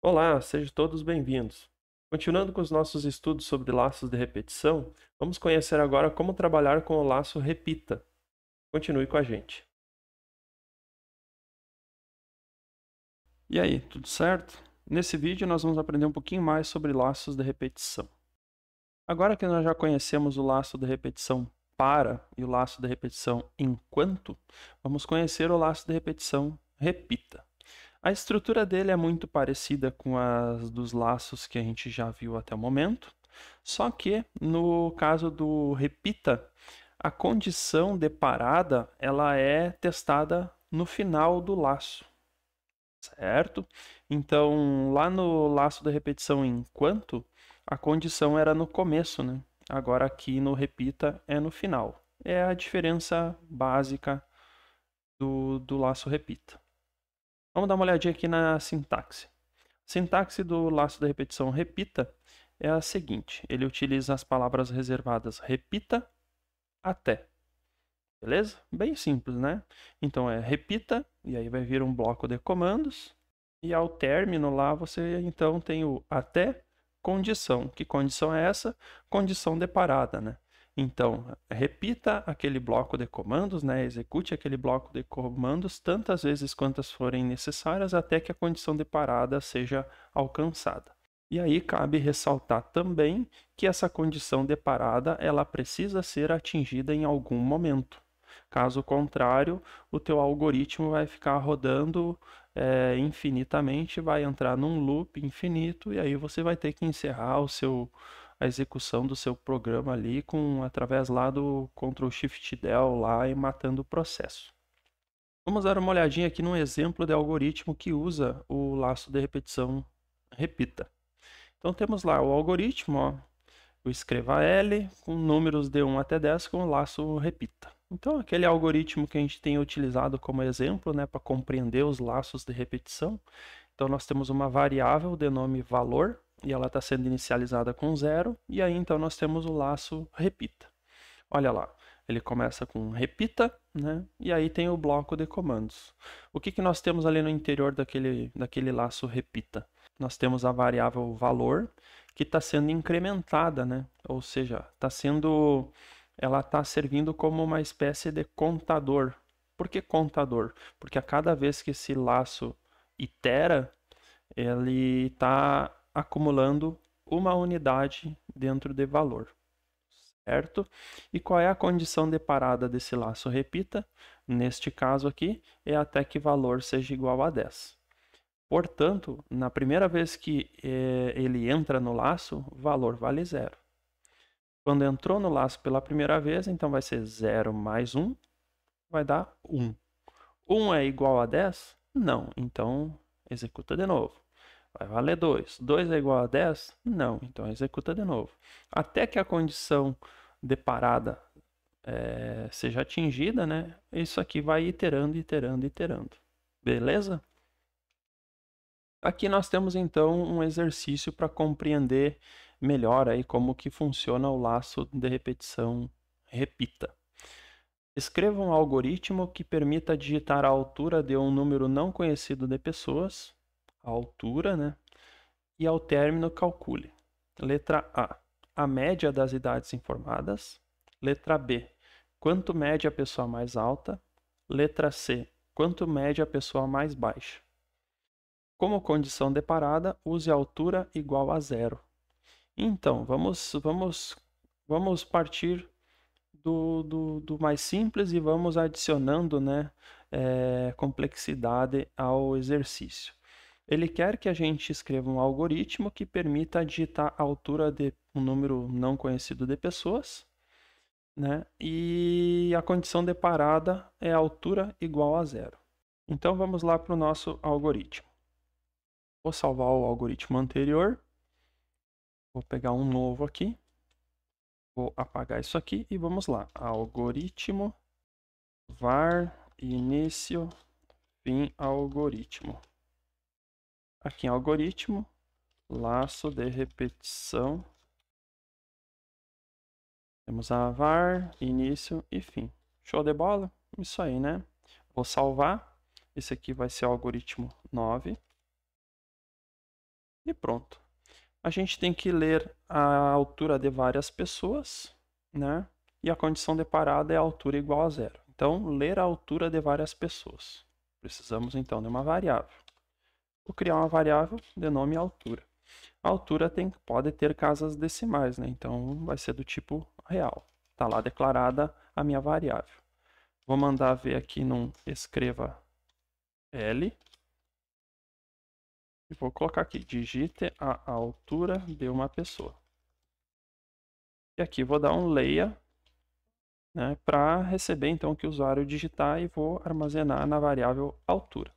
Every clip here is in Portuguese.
Olá, sejam todos bem-vindos. Continuando com os nossos estudos sobre laços de repetição, vamos conhecer agora como trabalhar com o laço repita. Continue com a gente. E aí, tudo certo? Nesse vídeo nós vamos aprender um pouquinho mais sobre laços de repetição. Agora que nós já conhecemos o laço de repetição para e o laço de repetição enquanto, vamos conhecer o laço de repetição repita. A estrutura dele é muito parecida com as dos laços que a gente já viu até o momento, só que no caso do repita, a condição de parada ela é testada no final do laço, certo? Então, lá no laço da repetição enquanto, a condição era no começo, né? Agora aqui no repita é no final. É a diferença básica do laço repita. Vamos dar uma olhadinha aqui na sintaxe. A sintaxe do laço da repetição repita é a seguinte: ele utiliza as palavras reservadas repita até. Beleza? Bem simples, né? Então é repita, e aí vai vir um bloco de comandos, e ao término lá você então tem o até condição. Que condição é essa? Condição de parada, né? Então, repita aquele bloco de comandos, né? Execute aquele bloco de comandos tantas vezes quantas forem necessárias até que a condição de parada seja alcançada. E aí cabe ressaltar também que essa condição de parada ela precisa ser atingida em algum momento. Caso contrário, o teu algoritmo vai ficar rodando infinitamente, vai entrar num loop infinito e aí você vai ter que encerrar a execução do seu programa ali através lá do Ctrl Shift Del lá e matando o processo. Vamos dar uma olhadinha aqui num exemplo de algoritmo que usa o laço de repetição repita. Então temos lá o algoritmo, ó, eu escreva L com números de 1 até 10 com o laço repita. Então, aquele algoritmo que a gente tem utilizado como exemplo, né, para compreender os laços de repetição. Então, nós temos uma variável de nome valor, e ela está sendo inicializada com 0, e aí então nós temos o laço repita. Olha lá, ele começa com repita, né, e aí tem o bloco de comandos. O que nós temos ali no interior daquele laço repita? Nós temos a variável valor, que está sendo incrementada, né? Ou seja, ela está servindo como uma espécie de contador. Por que contador? Porque a cada vez que esse laço itera, ele está acumulando uma unidade dentro de valor, certo? E qual é a condição de parada desse laço repita? Neste caso aqui, é até que valor seja igual a 10. Portanto, na primeira vez que ele entra no laço, o valor vale 0. Quando entrou no laço pela primeira vez, então vai ser 0 mais 1, vai dar 1. 1 é igual a 10? Não, então executa de novo. Vai valer 2. 2 é igual a 10? Não, então executa de novo. Até que a condição de parada seja atingida, né? Isso aqui vai iterando, iterando, iterando. Beleza? Aqui nós temos então um exercício para compreender melhor aí como que funciona o laço de repetição repita. Escreva um algoritmo que permita digitar a altura de um número não conhecido de pessoas, a altura, né? E ao término calcule. Letra A, a média das idades informadas. Letra B, quanto mede a pessoa mais alta. Letra C, quanto mede a pessoa mais baixa. Como condição de parada, use a altura igual a 0. Então, vamos partir do mais simples e vamos adicionando, né, complexidade ao exercício. Ele quer que a gente escreva um algoritmo que permita digitar a altura de um número não conhecido de pessoas, né, e a condição de parada é a altura igual a 0. Então, vamos lá para o nosso algoritmo. Vou salvar o algoritmo anterior. Vou pegar um novo aqui. Vou apagar isso aqui e vamos lá. Algoritmo var início fim algoritmo. Aqui em algoritmo, laço de repetição. Temos a var, início e fim. Show de bola? Isso aí, né? Vou salvar. Esse aqui vai ser o algoritmo 9. E pronto. A gente tem que ler a altura de várias pessoas, né? E a condição de parada é a altura igual a zero. Então, ler a altura de várias pessoas. Precisamos, então, de uma variável. Vou criar uma variável de nome altura. A altura pode ter casas decimais, né? Então, vai ser do tipo real. Está lá declarada a minha variável. Vou mandar ver aqui num escreva L. E vou colocar aqui, digite a altura de uma pessoa. E aqui vou dar um leia, né, para receber então o que o usuário digitar e vou armazenar na variável altura.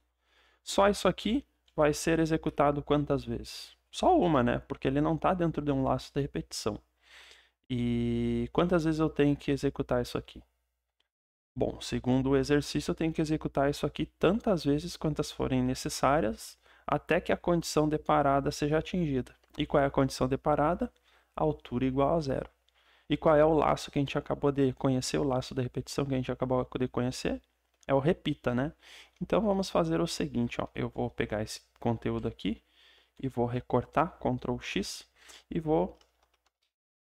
Só isso aqui vai ser executado quantas vezes? Só uma, né? Porque ele não está dentro de um laço de repetição. E quantas vezes eu tenho que executar isso aqui? Bom, segundo o exercício, eu tenho que executar isso aqui tantas vezes quantas forem necessárias até que a condição de parada seja atingida. E qual é a condição de parada? Altura igual a zero. E qual é o laço que a gente acabou de conhecer, o laço da repetição que a gente acabou de conhecer? É o repita, né? Então vamos fazer o seguinte, ó. Eu vou pegar esse conteúdo aqui e vou recortar, Ctrl X, e vou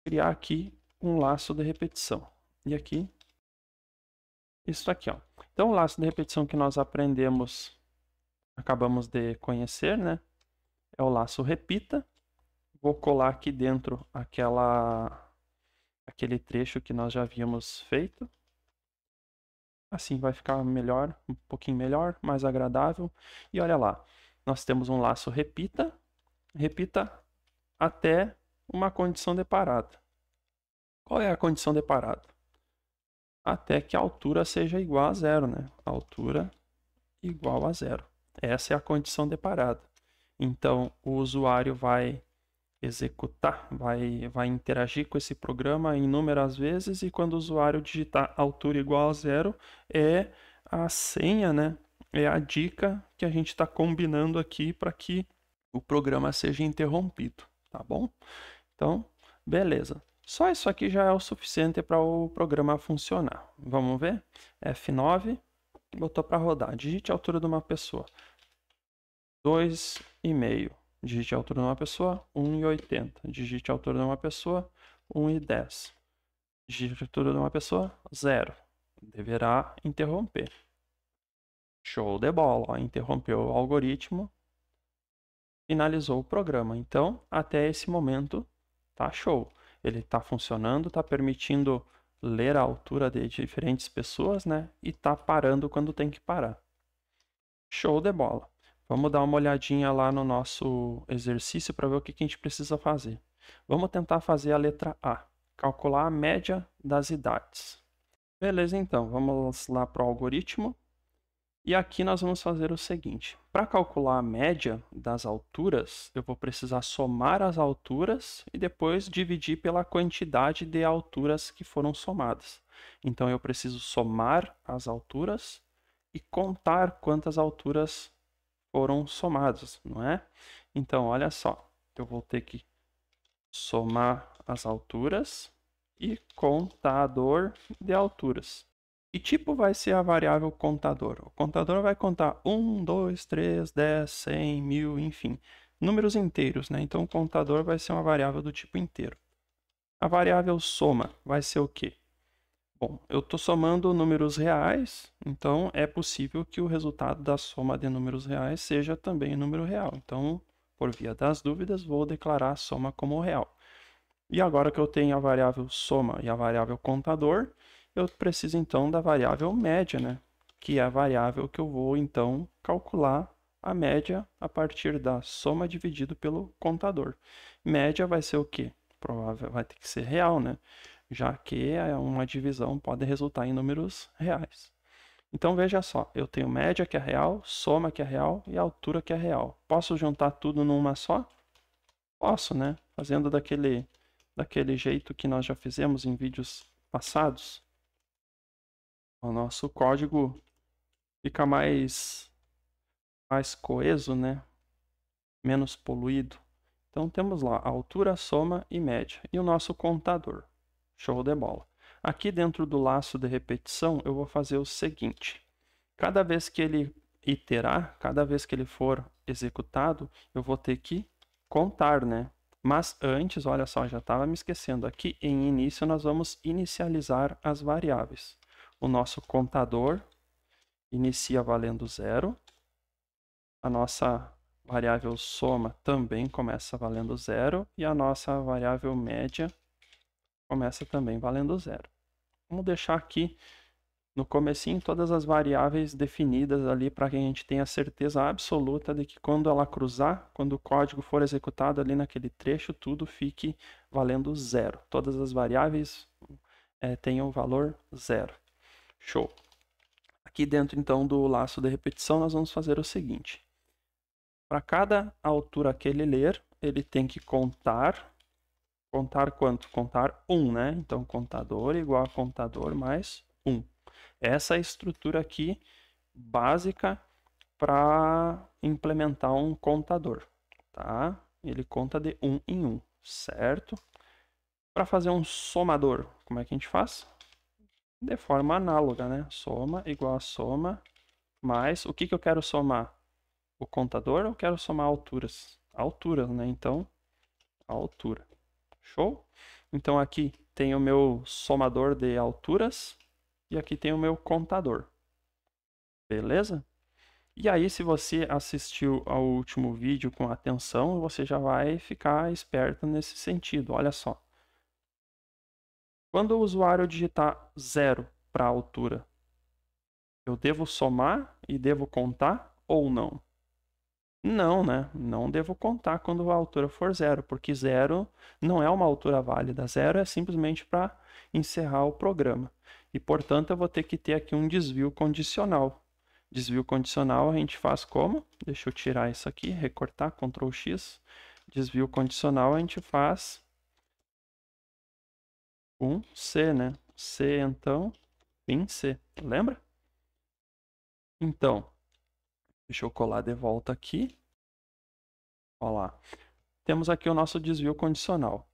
criar aqui um laço de repetição. E aqui, isso aqui, ó. Então o laço de repetição que nós acabamos de conhecer, né? É o laço repita. Vou colar aqui dentro aquele trecho que nós já havíamos feito. Assim vai ficar melhor, um pouquinho melhor, mais agradável. E olha lá, nós temos um laço repita até uma condição de parada. Qual é a condição de parada? Até que a altura seja igual a zero, né? Altura igual a zero. Essa é a condição de parada. Então, o usuário vai executar, vai interagir com esse programa inúmeras vezes e quando o usuário digitar altura igual a zero, é a senha, né? É a dica que a gente está combinando aqui para que o programa seja interrompido, tá bom? Então, beleza. Só isso aqui já é o suficiente para o programa funcionar. Vamos ver? F9, botou para rodar. Digite a altura de uma pessoa. 2,5. Digite a altura de uma pessoa, 1,80. Digite a altura de uma pessoa, 1,10. Digite a altura de uma pessoa, 0. Deverá interromper. Show de bola. Ó, interrompeu o algoritmo. Finalizou o programa. Então, até esse momento, tá show. Ele está funcionando, está permitindo ler a altura de diferentes pessoas, né? E está parando quando tem que parar. Show de bola. Vamos dar uma olhadinha lá no nosso exercício para ver o que a gente precisa fazer. Vamos tentar fazer a letra A, calcular a média das idades. Beleza, então, vamos lá para o algoritmo. E aqui nós vamos fazer o seguinte. Para calcular a média das alturas, eu vou precisar somar as alturas e depois dividir pela quantidade de alturas que foram somadas. Então, eu preciso somar as alturas e contar quantas alturas foram somadas, não é? Então, olha só, eu vou ter que somar as alturas e contador de alturas. Que tipo vai ser a variável contador? O contador vai contar 1, 2, 3, 10, 100, 1000, enfim, números inteiros, né? Então, o contador vai ser uma variável do tipo inteiro. A variável soma vai ser o quê? Bom, eu estou somando números reais, então é possível que o resultado da soma de números reais seja também um número real. Então, por via das dúvidas, vou declarar a soma como real. E agora que eu tenho a variável soma e a variável contador, eu preciso então da variável média, né? Que é a variável que eu vou então calcular a média a partir da soma dividido pelo contador. Média vai ser o quê? Provável, vai ter que ser real, né? Já que uma divisão pode resultar em números reais. Então veja só, eu tenho média que é real, soma que é real e altura que é real. Posso juntar tudo numa só? Posso, né? Fazendo daquele jeito que nós já fizemos em vídeos passados. O nosso código fica mais coeso, né? Menos poluído. Então temos lá a altura, soma e média. E o nosso contador. Show de bola. Aqui dentro do laço de repetição, eu vou fazer o seguinte. Cada vez que ele iterar, cada vez que ele for executado, eu vou ter que contar, né? Mas antes, olha só, já estava me esquecendo. Aqui em início nós vamos inicializar as variáveis. O nosso contador inicia valendo 0. A nossa variável soma também começa valendo 0. E a nossa variável média começa também valendo 0. Vamos deixar aqui no comecinho todas as variáveis definidas ali para que a gente tenha certeza absoluta de que quando ela cruzar, quando o código for executado ali naquele trecho, tudo fique valendo 0. Todas as variáveis tenham valor 0. Show! Aqui dentro então do laço de repetição nós vamos fazer o seguinte. Para cada altura que ele ler, ele tem que contar quanto? Contar 1, né? Então contador igual a contador mais 1. Essa é a estrutura aqui básica para implementar um contador, tá? Ele conta de 1 em 1, certo? Para fazer um somador, como é que a gente faz? De forma análoga, né? Soma igual a soma mais... O que eu quero somar? O contador ou eu quero somar alturas? Alturas, né? Então, altura. Show? Então aqui tem o meu somador de alturas e aqui tem o meu contador. Beleza? E aí, se você assistiu ao último vídeo com atenção, você já vai ficar esperto nesse sentido. Olha só. Quando o usuário digitar 0 para a altura, eu devo somar e devo contar ou não? Não, né? Não devo contar quando a altura for 0, porque 0 não é uma altura válida. 0 é simplesmente para encerrar o programa. E, portanto, eu vou ter que ter aqui um desvio condicional. Desvio condicional a gente faz como? Deixa eu tirar isso aqui, recortar, Ctrl X. Desvio condicional a gente faz com C, né? C, então, em C. Lembra? Então, deixa eu colar de volta aqui. Olha lá. Temos aqui o nosso desvio condicional.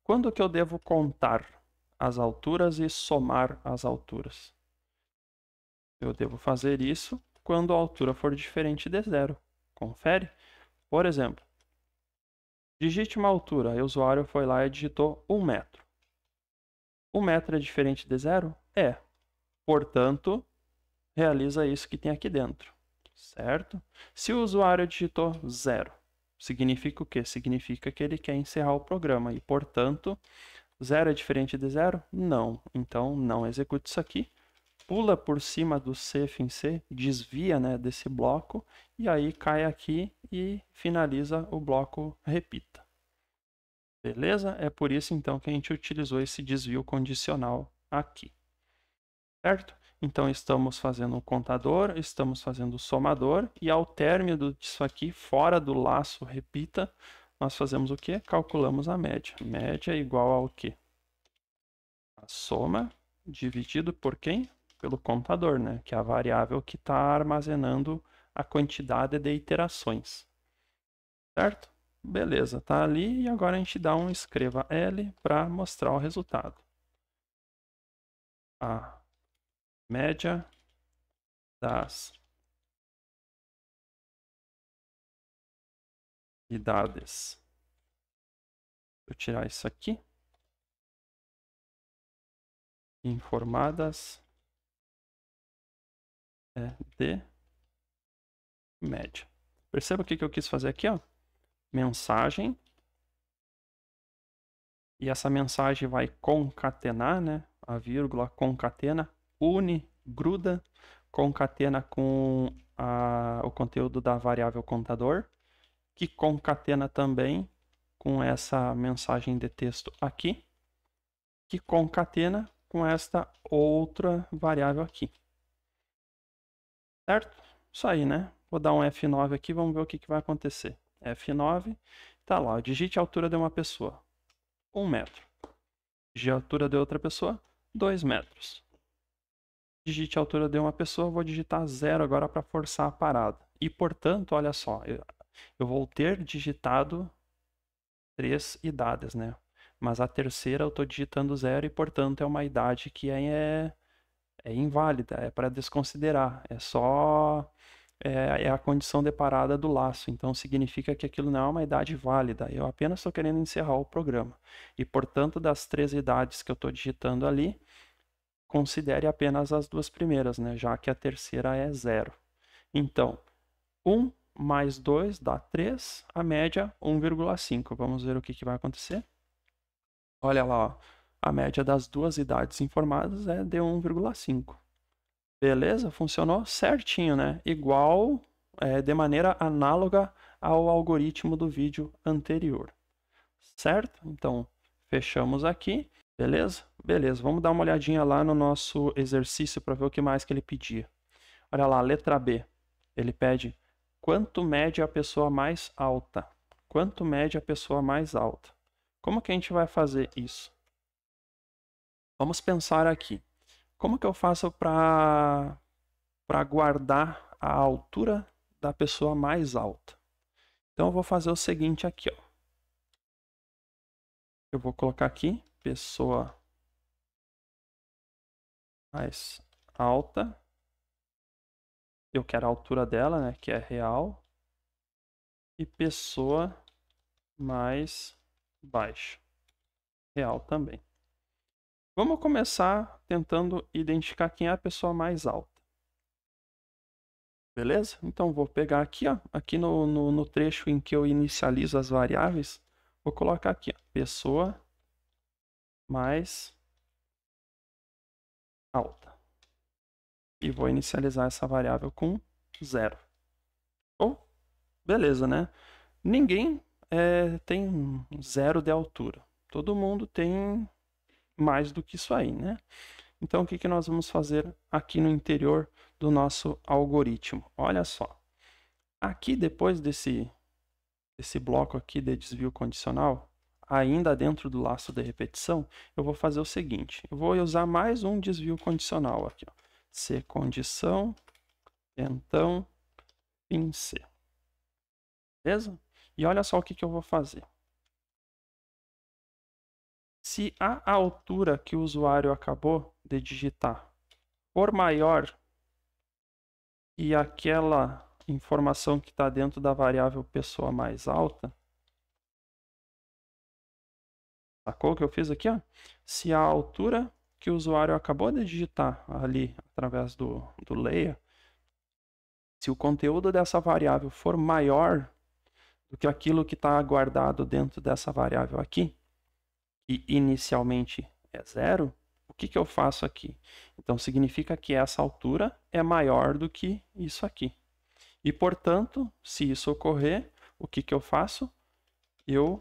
Quando que eu devo contar as alturas e somar as alturas? Eu devo fazer isso quando a altura for diferente de 0. Confere? Por exemplo, digite uma altura. O usuário foi lá e digitou 1 metro. 1 metro é diferente de 0? É. Portanto, realiza isso que tem aqui dentro. Certo? Se o usuário digitou 0, significa o quê? Significa que ele quer encerrar o programa e, portanto, 0 é diferente de 0? Não. Então, não execute isso aqui. Pula por cima do cif em C, desvia, né, desse bloco e aí cai aqui e finaliza o bloco repita. Beleza? É por isso então que a gente utilizou esse desvio condicional aqui. Certo? Então estamos fazendo o contador, estamos fazendo o somador e ao término disso aqui, fora do laço repita, nós fazemos o quê? Calculamos a média. Média é igual ao quê? A soma dividido por quem? Pelo contador, né? Que é a variável que está armazenando a quantidade de iterações. Certo? Beleza, tá ali e agora a gente dá um escreva L para mostrar o resultado. A média das idades. Vou tirar isso aqui. Informadas de média. Perceba o que eu quis fazer aqui, ó. Mensagem. E essa mensagem vai concatenar, né? A vírgula concatena, une, gruda, concatena com o conteúdo da variável contador, que concatena também com essa mensagem de texto aqui, que concatena com esta outra variável aqui. Certo? Isso aí, né? Vou dar um F9 aqui, vamos ver o que vai acontecer. F9, tá lá, digite a altura de uma pessoa. 1 metro. Digite a altura de outra pessoa, 2 metros. Digite a altura de uma pessoa, vou digitar 0 agora para forçar a parada. E, portanto, olha só, eu vou ter digitado 3 idades, né? Mas a terceira eu estou digitando 0 e, portanto, é uma idade que é inválida, é para desconsiderar. É só é a condição deparada do laço. Então, significa que aquilo não é uma idade válida. Eu apenas estou querendo encerrar o programa. E, portanto, das 3 idades que eu estou digitando ali, considere apenas as 2 primeiras, né? Já que a terceira é 0. Então, 1 mais 2 dá 3, a média 1,5. Vamos ver o que vai acontecer. Olha lá, ó. A média das 2 idades informadas é de 1,5. Beleza? Funcionou certinho, né? Igual, de maneira análoga ao algoritmo do vídeo anterior. Certo? Então, fechamos aqui. Beleza? Beleza. Vamos dar uma olhadinha lá no nosso exercício para ver o que mais que ele pedia. Olha lá, letra B. Ele pede quanto mede a pessoa mais alta. Quanto mede a pessoa mais alta. Como que a gente vai fazer isso? Vamos pensar aqui. Como que eu faço para guardar a altura da pessoa mais alta? Então, eu vou fazer o seguinte aqui, ó. Eu vou colocar aqui, pessoa mais alta. Eu quero a altura dela, né, que é real. E pessoa mais baixa. Real também. Vamos começar tentando identificar quem é a pessoa mais alta. Beleza? Então, vou pegar aqui, ó, aqui no trecho em que eu inicializo as variáveis, vou colocar aqui, ó, pessoa mais alta. E vou inicializar essa variável com 0. Oh, beleza, né? Ninguém tem 0 de altura. Todo mundo tem mais do que isso aí, né? Então, o que nós vamos fazer aqui no interior do nosso algoritmo? Olha só. Aqui, depois desse bloco aqui de desvio condicional, ainda dentro do laço de repetição, eu vou fazer o seguinte. Eu vou usar mais um desvio condicional aqui, ó. Se condição, então, fim C. Beleza? E olha só o que eu vou fazer. Se a altura que o usuário acabou de digitar for maior que aquela informação que está dentro da variável pessoa mais alta, sacou o que eu fiz aqui? Ó? Se a altura que o usuário acabou de digitar ali através do layer, se o conteúdo dessa variável for maior do que aquilo que está guardado dentro dessa variável aqui, que inicialmente é 0, o que eu faço aqui? Então, significa que essa altura é maior do que isso aqui. E, portanto, se isso ocorrer, o que eu faço? Eu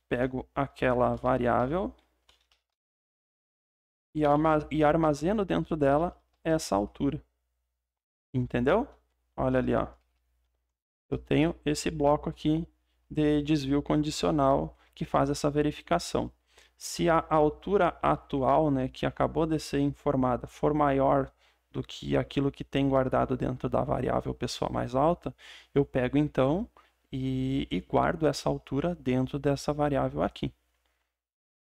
pego aquela variável e armazeno dentro dela essa altura. Entendeu? Olha ali, ó. Eu tenho esse bloco aqui de desvio condicional que faz essa verificação. Se a altura atual, né, que acabou de ser informada, for maior do que aquilo que tem guardado dentro da variável pessoa mais alta, eu pego então e guardo essa altura dentro dessa variável aqui.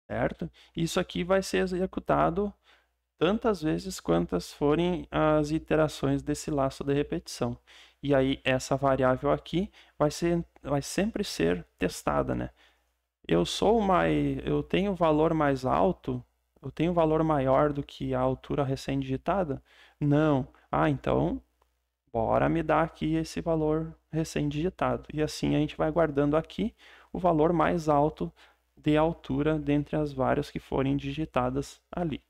Certo? Isso aqui vai ser executado tantas vezes quantas forem as iterações desse laço de repetição. E aí essa variável aqui vai sempre ser testada, né? Eu tenho valor mais alto, eu tenho valor maior do que a altura recém-digitada? Não. Ah, então bora me dar aqui esse valor recém-digitado. E assim a gente vai guardando aqui o valor mais alto de altura dentre as várias que forem digitadas ali.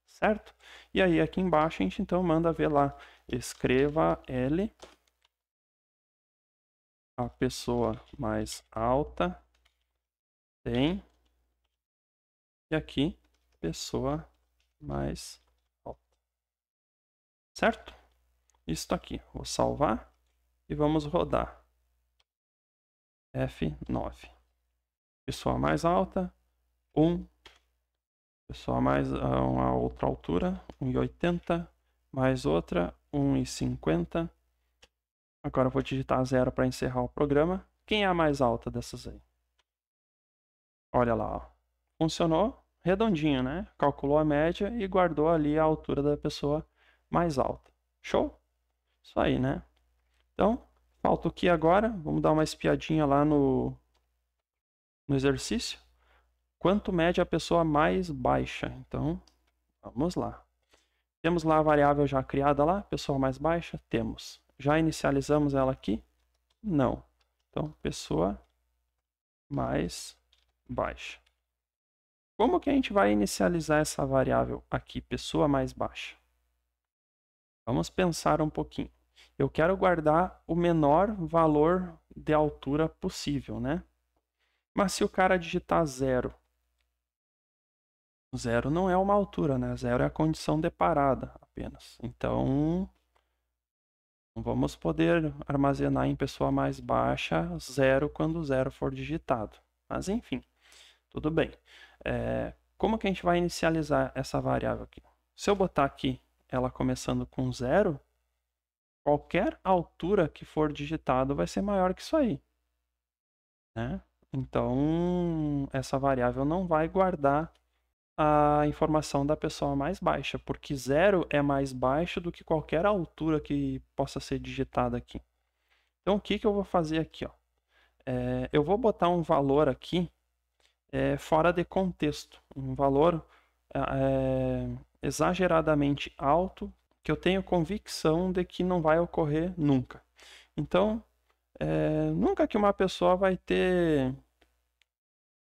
Certo? E aí aqui embaixo a gente então manda ver lá, escreva L, a pessoa mais alta tem, e aqui, pessoa mais alta. Certo? Isso aqui, vou salvar e vamos rodar. F9. Pessoa mais alta, 1. Pessoa mais uma outra altura, 1,80. Mais outra, 1,50. Agora eu vou digitar 0 para encerrar o programa. Quem é a mais alta dessas aí? Olha lá, ó. Funcionou redondinho, né? Calculou a média e guardou ali a altura da pessoa mais alta. Show? Isso aí, né? Então, falta o que agora? Vamos dar uma espiadinha lá no exercício. Quanto mede a pessoa mais baixa? Então, vamos lá. Temos lá a variável já criada lá, pessoa mais baixa? Temos. Já inicializamos ela aqui? Não. Então, pessoa mais baixa. Como que a gente vai inicializar essa variável aqui, pessoa mais baixa? Vamos pensar um pouquinho. Eu quero guardar o menor valor de altura possível, né? Mas se o cara digitar 0, 0 não é uma altura, né? 0 é a condição de parada apenas. Então, não vamos poder armazenar em pessoa mais baixa 0 quando 0 for digitado. Mas enfim, tudo bem. Como que a gente vai inicializar essa variável aqui? Se eu botar aqui ela começando com 0, qualquer altura que for digitado vai ser maior que isso aí, né? Então, essa variável não vai guardar a informação da pessoa mais baixa, porque 0 é mais baixo do que qualquer altura que possa ser digitada aqui. Então, o que eu vou fazer aqui? Ó? Eu vou botar um valor aqui fora de contexto, um valor exageradamente alto, que eu tenho convicção de que não vai ocorrer nunca. Então, nunca que uma pessoa vai ter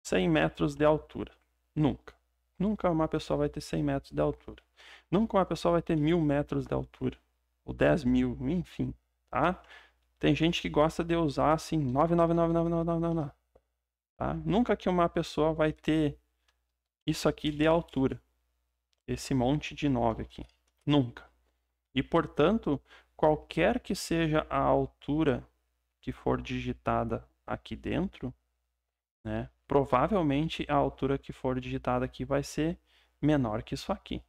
100 metros de altura. Nunca. Nunca uma pessoa vai ter 100 metros de altura. Nunca uma pessoa vai ter 1000 metros de altura. Ou 10.000, enfim. Tá? Tem gente que gosta de usar assim 9999999. Tá? Nunca que uma pessoa vai ter isso aqui de altura. Esse monte de 9 aqui. Nunca. E, portanto, qualquer que seja a altura que for digitada aqui dentro, né, provavelmente a altura que for digitada aqui vai ser menor que isso aqui.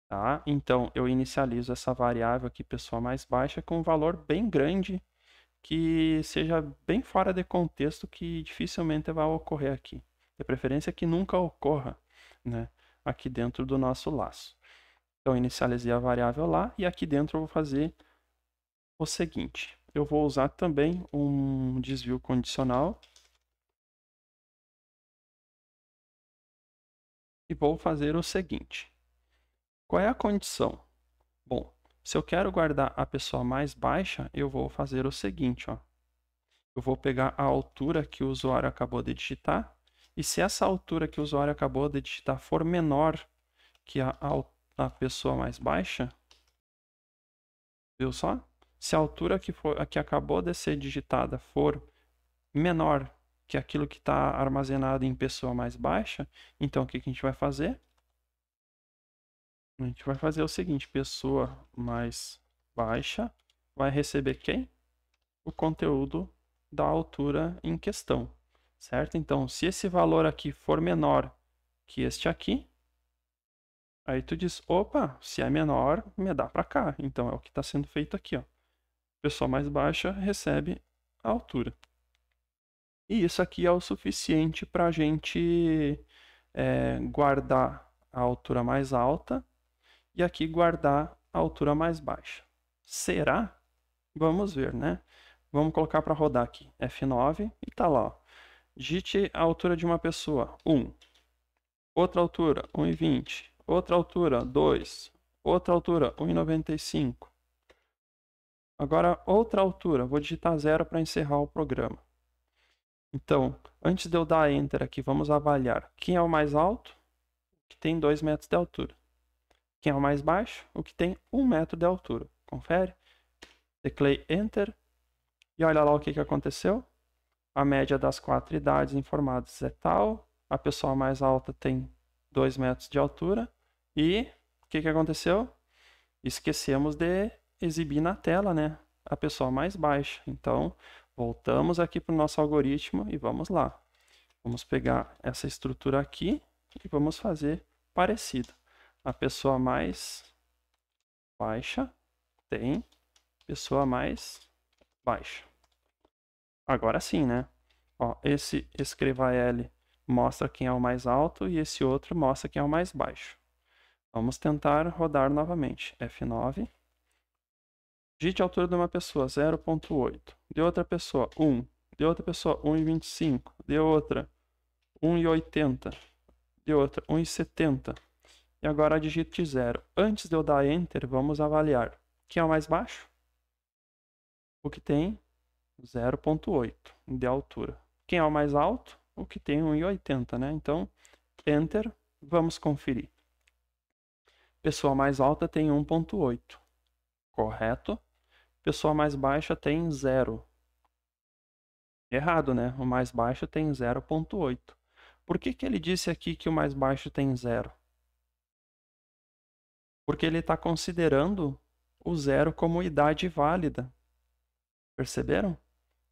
Tá? Então, eu inicializo essa variável aqui, pessoa mais baixa, com um valor bem grande, que seja bem fora de contexto, que dificilmente vai ocorrer aqui. De preferência que nunca ocorra, né, aqui dentro do nosso laço. Então, inicializei a variável lá, e aqui dentro eu vou fazer o seguinte. Eu vou usar também um desvio condicional. E vou fazer o seguinte. Qual é a condição? Bom, se eu quero guardar a pessoa mais baixa, eu vou fazer o seguinte, ó. Eu vou pegar a altura que o usuário acabou de digitar, e se essa altura que o usuário acabou de digitar for menor que a pessoa mais baixa, viu só? Se a altura que acabou de ser digitada for menor que aquilo que está armazenado em pessoa mais baixa, então o que a gente vai fazer? A gente vai fazer o seguinte, pessoa mais baixa vai receber quem? O conteúdo da altura em questão, certo? Então, se esse valor aqui for menor que este aqui, aí tu diz, opa, se é menor, me dá para cá. Então, é o que está sendo feito aqui, ó. Pessoa mais baixa recebe a altura. E isso aqui é o suficiente para a gente guardar a altura mais alta e aqui guardar a altura mais baixa. Será? Vamos ver, né? Vamos colocar para rodar aqui. F9 e tá lá. Ó. Digite a altura de uma pessoa. 1. Outra altura, 1,20. Outra altura, 2. Outra altura, 1,95. Agora, outra altura. Vou digitar 0 para encerrar o programa. Então, antes de eu dar Enter aqui, vamos avaliar. Quem é o mais alto? O que tem 2 metros de altura. Quem é o mais baixo? O que tem 1 metro de altura. Confere. Teclei Enter. E olha lá o que aconteceu. A média das 4 idades informadas é tal. A pessoa mais alta tem 2 metros de altura. E o que aconteceu? Esquecemos de exibir na tela, né? A pessoa mais baixa. Então, voltamos aqui para o nosso algoritmo e vamos lá. Vamos pegar essa estrutura aqui e vamos fazer parecido. A pessoa mais baixa tem pessoa mais baixa. Agora sim, né? Ó, esse escreva L mostra quem é o mais alto e esse outro mostra quem é o mais baixo. Vamos tentar rodar novamente. F9. Digite a altura de uma pessoa, 0,8. De outra pessoa, 1. De outra pessoa, 1,25. De outra, 1,80. De outra, 1,70. E agora digite 0. Antes de eu dar Enter, vamos avaliar. Quem é o mais baixo? O que tem 0,8 de altura. Quem é o mais alto? O que tem 1,80, né? Então, Enter, vamos conferir. Pessoa mais alta tem 1,8. Correto? Pessoa mais baixa tem 0. Errado, né? O mais baixo tem 0,8. Por que ele disse aqui que o mais baixo tem 0? Porque ele está considerando o 0 como idade válida. Perceberam?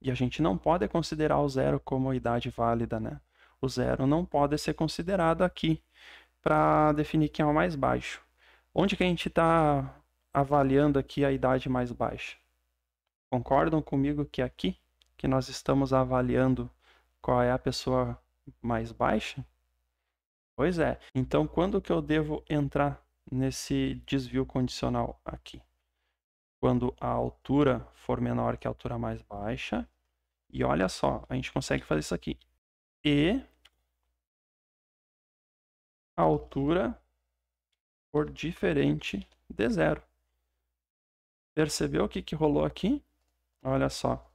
E a gente não pode considerar o 0 como idade válida, né? O 0 não pode ser considerado aqui para definir quem é o mais baixo. Onde que a gente está avaliando aqui a idade mais baixa? Concordam comigo que é aqui que nós estamos avaliando qual é a pessoa mais baixa? Pois é. Então, quando que eu devo entrar nesse desvio condicional aqui? Quando a altura for menor que a altura mais baixa. E olha só, a gente consegue fazer isso aqui. E a altura for diferente de 0. Percebeu o que rolou aqui? Olha só.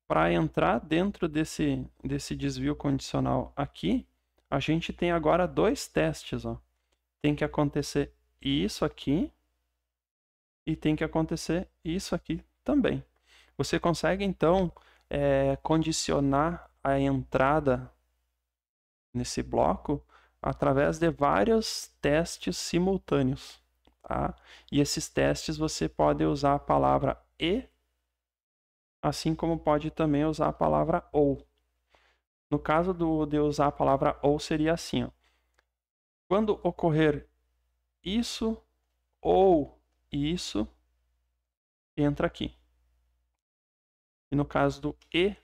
Para entrar dentro desse desvio condicional aqui, a gente tem agora dois testes. Ó. Tem que acontecer isso aqui e tem que acontecer isso aqui também. Você consegue, então, condicionar a entrada nesse bloco através de vários testes simultâneos. Tá? E esses testes você pode usar a palavra e, assim como pode também usar a palavra ou. No caso de usar a palavra ou, seria assim. Ó. Quando ocorrer isso ou isso, entra aqui. E no caso do e,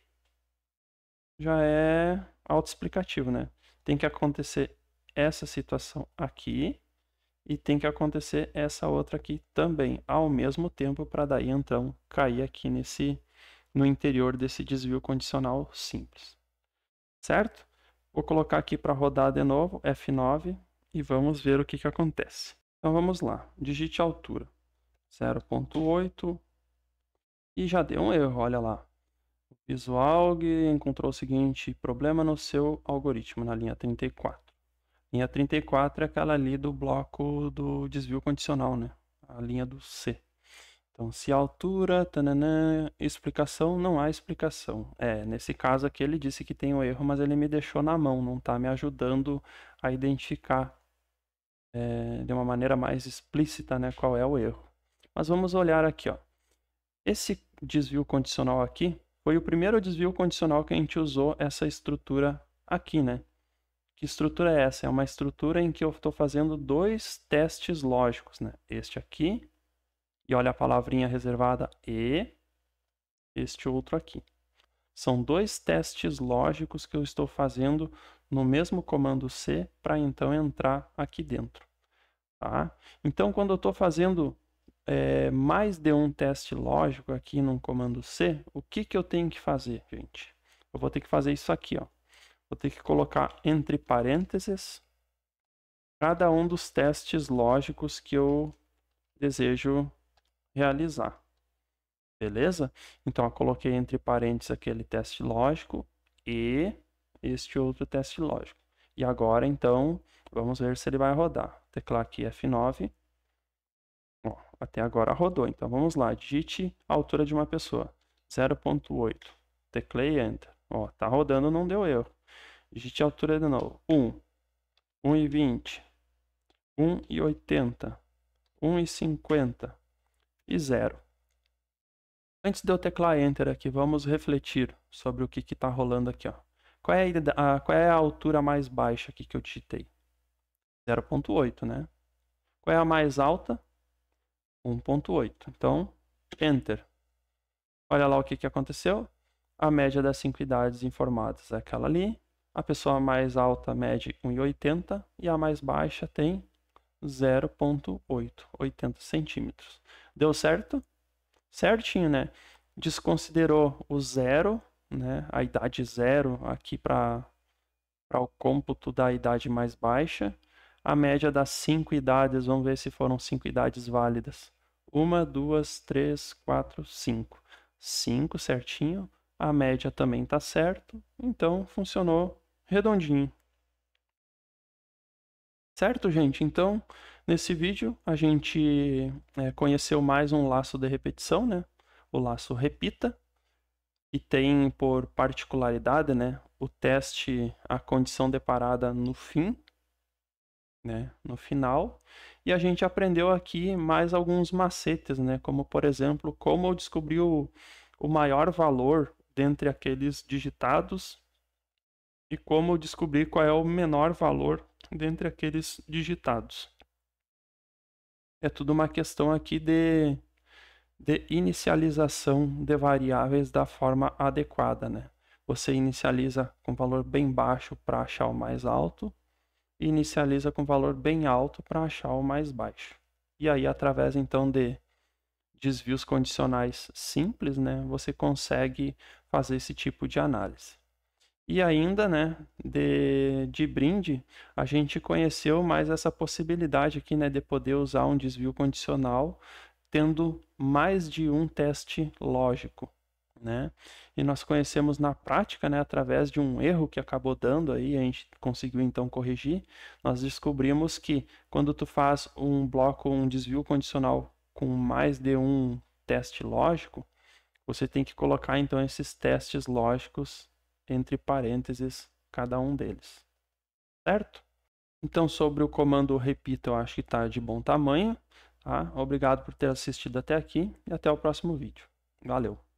já é autoexplicativo, né? Tem que acontecer essa situação aqui e tem que acontecer essa outra aqui também, ao mesmo tempo, para daí então cair aqui no interior desse desvio condicional simples. Certo? Vou colocar aqui para rodar de novo, F9, e vamos ver o que acontece. Então vamos lá, digite a altura, 0,8, e já deu um erro, olha lá. O Visualg encontrou o seguinte problema no seu algoritmo, na linha 34. Linha 34 é aquela ali do bloco do desvio condicional, né? A linha do C. Então, se a altura, tananã, explicação, não há explicação. Nesse caso aqui ele disse que tem um erro, mas ele me deixou na mão, não está me ajudando a identificar de uma maneira mais explícita, né, qual é o erro. Mas vamos olhar aqui, ó. Esse desvio condicional aqui foi o primeiro desvio condicional que a gente usou essa estrutura aqui, né? Que estrutura é essa? É uma estrutura em que eu estou fazendo dois testes lógicos, né? Este aqui, e olha a palavrinha reservada e este outro aqui. São dois testes lógicos que eu estou fazendo no mesmo comando C para então entrar aqui dentro. Tá? Então, quando eu estou fazendo mais de um teste lógico aqui no comando C, o que eu tenho que fazer, gente? Eu vou ter que fazer isso aqui, ó. Vou ter que colocar entre parênteses cada um dos testes lógicos que eu desejo realizar. Beleza? Então, eu coloquei entre parênteses aquele teste lógico e este outro teste lógico. E agora, então, vamos ver se ele vai rodar. Teclar aqui F9. Ó, até agora rodou. Então, vamos lá. Digite a altura de uma pessoa. 0,8. Teclei Enter. Ó, tá rodando, não deu erro. Digite a altura de novo. 1, 1,20, 1,80, 1,50 e 0. Antes de eu teclar Enter aqui, vamos refletir sobre o que está rolando aqui. Ó. Qual é a altura mais baixa aqui que eu digitei? 0,8, né? Qual é a mais alta? 1,8. Então, Enter. Olha lá o que aconteceu. A média das 5 idades informadas é aquela ali. A pessoa mais alta mede 1,80 e a mais baixa tem 0,8, 80 centímetros. Deu certo? certinho, né? Desconsiderou o zero, né? A idade zero aqui para o cômputo da idade mais baixa. A média das 5 idades, vamos ver se foram 5 idades válidas. 1, 2, 3, 4, 5. 5 certinho. A média também está certo. Então, funcionou redondinho. Certo, gente? Então, nesse vídeo, a gente conheceu mais um laço de repetição, né? O laço repita. E tem por particularidade, né? O teste, a condição deparada no fim, né? No final. E a gente aprendeu aqui mais alguns macetes, né? Como, por exemplo, como eu descobri o maior valor dentre aqueles digitados e como descobrir qual é o menor valor dentre aqueles digitados. É tudo uma questão aqui de inicialização de variáveis da forma adequada, né? Você inicializa com valor bem baixo para achar o mais alto e inicializa com valor bem alto para achar o mais baixo. E aí, através então de desvios condicionais simples, né, você consegue fazer esse tipo de análise. E ainda, né, de brinde, a gente conheceu mais essa possibilidade aqui, né, de poder usar um desvio condicional tendo mais de um teste lógico, né? E nós conhecemos na prática, né, através de um erro que acabou dando aí, a gente conseguiu então corrigir, nós descobrimos que quando tu faz um bloco, um desvio condicional com mais de um teste lógico, você tem que colocar então esses testes lógicos entre parênteses cada um deles, certo? Então, sobre o comando repita, eu acho que está de bom tamanho. Tá? Obrigado por ter assistido até aqui e até o próximo vídeo. Valeu!